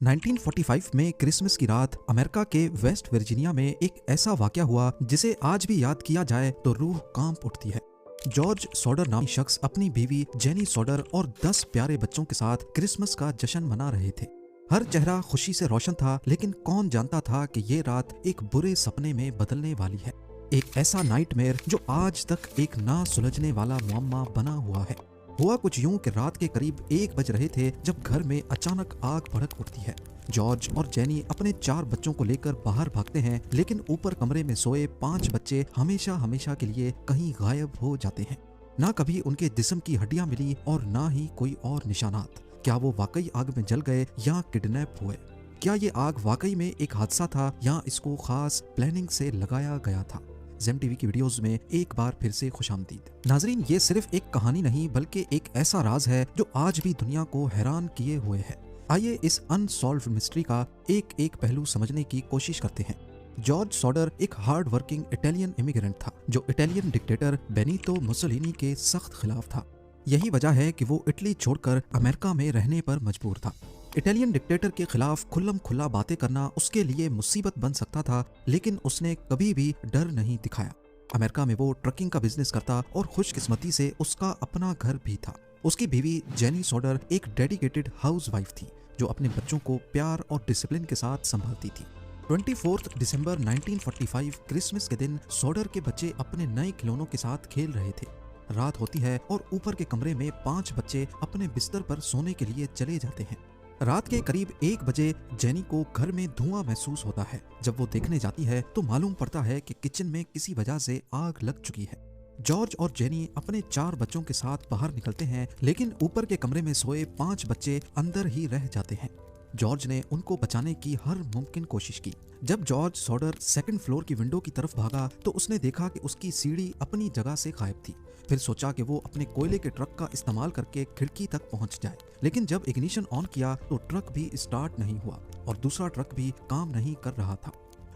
1945 में क्रिसमस की रात अमेरिका के वेस्ट वर्जीनिया में एक ऐसा वाकया हुआ जिसे आज भी याद किया जाए तो रूह कांप उठती है। जॉर्ज सॉडर नामी शख्स अपनी बीवी जेनी सॉडर और 10 प्यारे बच्चों के साथ क्रिसमस का जश्न मना रहे थे। हर चेहरा खुशी से रोशन था, लेकिन कौन जानता था कि ये रात एक बुरे सपने में बदलने वाली है। एक ऐसा नाइटमेयर जो आज तक एक ना सुलझने वाला मुअम्मा बना हुआ है। हुआ कुछ यूं कि रात के करीब 1 बज रहे थे जब घर में अचानक आग भड़क उठती है। जॉर्ज और जेनी अपने 4 बच्चों को लेकर बाहर भागते हैं, लेकिन ऊपर कमरे में सोए 5 बच्चे हमेशा हमेशा के लिए कहीं गायब हो जाते हैं। ना कभी उनके जिस्म की हड्डियां मिली और ना ही कोई और निशानात। क्या वो वाकई आग में जल गए या किडनैप हुए? क्या ये आग वाकई में एक हादसा था या इसको खास प्लानिंग से लगाया गया था? ज़ेम टीवी की वीडियोस में एक बार फिर से खुशामदीद। नाजरीन, ये सिर्फ एक कहानी नहीं बल्कि एक ऐसा राज है जो आज भी दुनिया को हैरान किए हुए है। आइए इस अनसॉल्व्ड मिस्ट्री का एक एक पहलू समझने की कोशिश करते हैं। जॉर्ज सॉडर एक हार्ड वर्किंग इटालियन इमिग्रेंट था जो इटालियन डिक्टेटर बेनितो मुसोलिनी के सख्त खिलाफ था। यही वजह है कि वो इटली छोड़कर अमेरिका में रहने पर मजबूर था। इटालियन डिक्टेटर के खिलाफ खुल्लम खुल्ला बातें करना उसके लिए मुसीबत बन सकता था, लेकिन उसने कभी भी डर नहीं दिखाया। अमेरिका में वो ट्रकिंग का बिजनेस करता और खुशकिस्मती से उसका अपना घर भी था। उसकी बीवी जेनी सॉडर एक डेडिकेटेड हाउसवाइफ थी जो अपने बच्चों को प्यार और डिसिप्लिन के साथ संभालती थी। 24 दिसंबर 1945 क्रिसमस के दिन सॉडर के बच्चे अपने नए खिलौनों के साथ खेल रहे थे। रात होती है और ऊपर के कमरे में 5 बच्चे अपने बिस्तर पर सोने के लिए चले जाते हैं। रात के करीब 1 बजे जेनी को घर में धुआं महसूस होता है। जब वो देखने जाती है तो मालूम पड़ता है कि किचन में किसी वजह से आग लग चुकी है। जॉर्ज और जेनी अपने 4 बच्चों के साथ बाहर निकलते हैं, लेकिन ऊपर के कमरे में सोए 5 बच्चे अंदर ही रह जाते हैं। जॉर्ज ने उनको बचाने की हर मुमकिन कोशिश की। जब जॉर्ज सॉडर सेकंड फ्लोर की विंडो की तरफ भागा तो उसने देखा कि उसकी सीढ़ी अपनी जगह से गायब थी। फिर सोचा कि वो अपने कोयले के ट्रक का इस्तेमाल करके खिड़की तक पहुंच जाए, लेकिन जब इग्निशन ऑन किया तो ट्रक भी स्टार्ट नहीं हुआ और दूसरा ट्रक भी काम नहीं कर रहा था।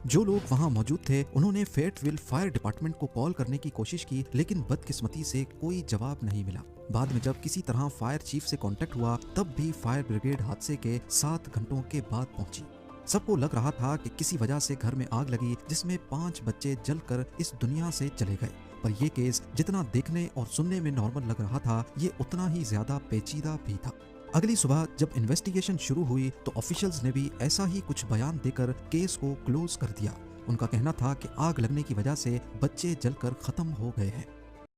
जो लोग वहां मौजूद थे उन्होंने फेयरविल फायर डिपार्टमेंट को कॉल करने की कोशिश की, लेकिन बदकिस्मती से कोई जवाब नहीं मिला। बाद में जब किसी तरह फायर चीफ से कांटेक्ट हुआ तब भी फायर ब्रिगेड हादसे के 7 घंटों के बाद पहुंची। सबको लग रहा था कि किसी वजह से घर में आग लगी जिसमें 5 बच्चे जलकर इस दुनिया से चले गए। पर यह केस जितना देखने और सुनने में नॉर्मल लग रहा था, ये उतना ही ज्यादा पेचीदा भी था। अगली सुबह जब इन्वेस्टिगेशन शुरू हुई तो ऑफिशियल्स ने भी ऐसा ही कुछ बयान देकर केस को क्लोज कर दिया। उनका कहना था कि आग लगने की वजह से बच्चे जलकर खत्म हो गए हैं।